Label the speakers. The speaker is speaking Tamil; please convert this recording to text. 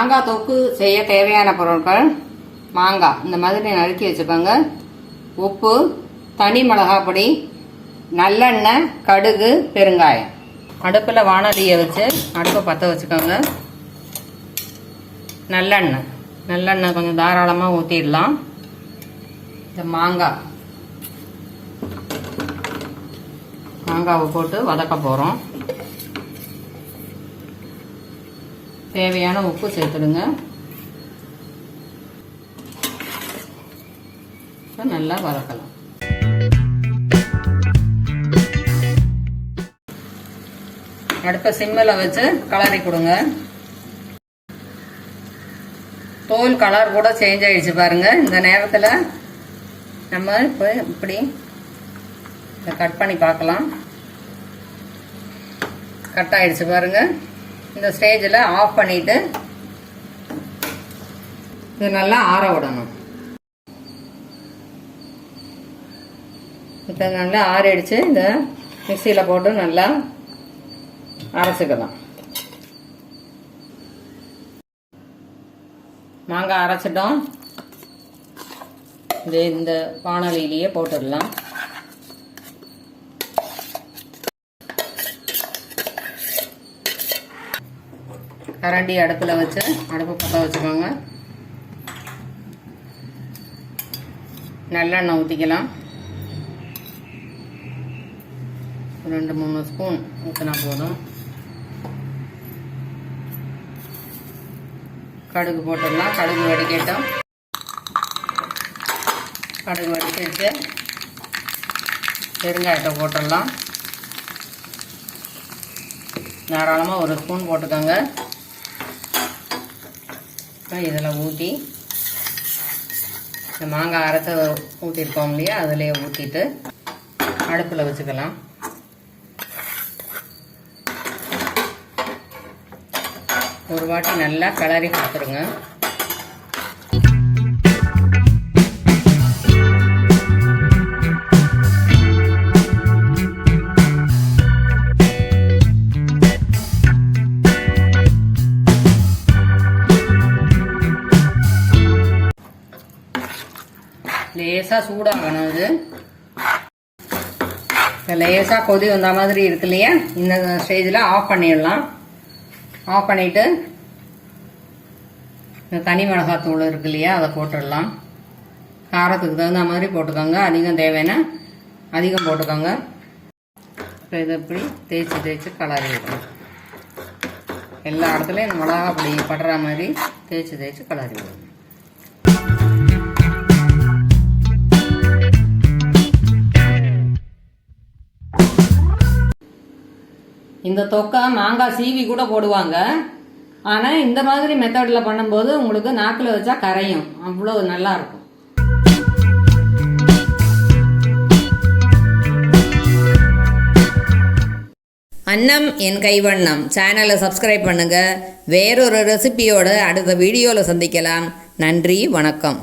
Speaker 1: மாங்காய் தொக்கு செய்ய தேவையான பொருட்கள்: மாங்காய் இந்த மாதிரி நறுக்கி வச்சுக்கோங்க, உப்பு, தனி மிளகாய் பொடி, நல்லெண்ணெய், கடுகு, பெருங்காயம். அடுப்பில் வானலியை வச்சு அடுப்பை பற்ற வச்சுக்கோங்க. நல்லெண்ணெய் கொஞ்சம் தாராளமாக ஊற்றிடலாம். இந்த மாங்காவை போட்டு வதக்க போகிறோம். தேவையான உப்பு சேர்த்துடுங்க. நல்லா வதக்கலாம். அடுப்பை சிம்மில் வச்சு கலரி கொடுங்க. தோல் கலர் கூட சேஞ்ச் ஆகிடுச்சு பாருங்க. இந்த நேரத்தில் நம்ம இப்போ இப்படி கட் பண்ணி பார்க்கலாம். கட் ஆகிடுச்சு பாருங்க. இந்த ஸ்டேஜில் ஆஃப் பண்ணிட்டு இது நல்லா ஆற விடணும். இப்போ நல்லா ஆறிடுச்சு. இந்த மிக்சியில் போட்டு நல்லா அரைச்சிக்கலாம். மாங்காய் அரைச்சிட்டோம். இந்த வானலியிலேயே போட்டுடலாம். கரண்டி அடுப்பில் வச்சு அடுப்பு பற்ற வச்சுக்கோங்க. நல்லெண்ணெய் ஊற்றிக்கலாம். 2-3 ஸ்பூன் ஊற்றினா போதும். கடுகு போட்டுடலாம். கடுகு வடிக்கட்டும். கடுகு வடிச்சு பெருங்காயத்தை போட்டுடலாம். தாராளமாக 1 ஸ்பூன் போட்டுக்கோங்க. இதில் ஊற்றி இந்த மாங்காய் அரைச்ச ஊற்றிருக்கோம் இல்லையா, அதிலே ஊற்றிட்டு அடுப்பில் வச்சுக்கலாம். ஒரு வாட்டி நல்லா கிளறி கொடுத்துருங்க. லேசாக சூடாகணும். இது லேசாக கொதி வந்த மாதிரி இருக்கு இல்லையா, இந்த ஸ்டேஜில் ஆஃப் பண்ணிடலாம். ஆஃப் பண்ணிவிட்டு இந்த தனி மிளகாத்தூள் இருக்கு இல்லையா, அதை போட்டுடலாம். காரத்துக்கு தகுந்த மாதிரி போட்டுக்கோங்க. அதிகம் தேவைன்னா அதிகம் போட்டுக்கோங்க. இப்போ இதை இப்படி தேய்ச்சி கலரி விடணும். எல்லா இடத்துலையும் இந்த மிளகா அப்படி படுற மாதிரி தேய்ச்சி கலரி விடணும். இந்த தொக்கை மாங்காய் சீவி கூட போடுவாங்க. ஆனால் இந்த மாதிரி மெத்தடில் பண்ணும்போது உங்களுக்கு நாக்கில் வச்சா கரையும். அவ்வளோ நல்லா இருக்கும். அன்னம் என் கைவண்ணம் சேனலை சப்ஸ்கிரைப் பண்ணுங்கள். வேறொரு ரெசிபியோடு அடுத்த வீடியோவில் சந்திக்கலாம். நன்றி, வணக்கம்.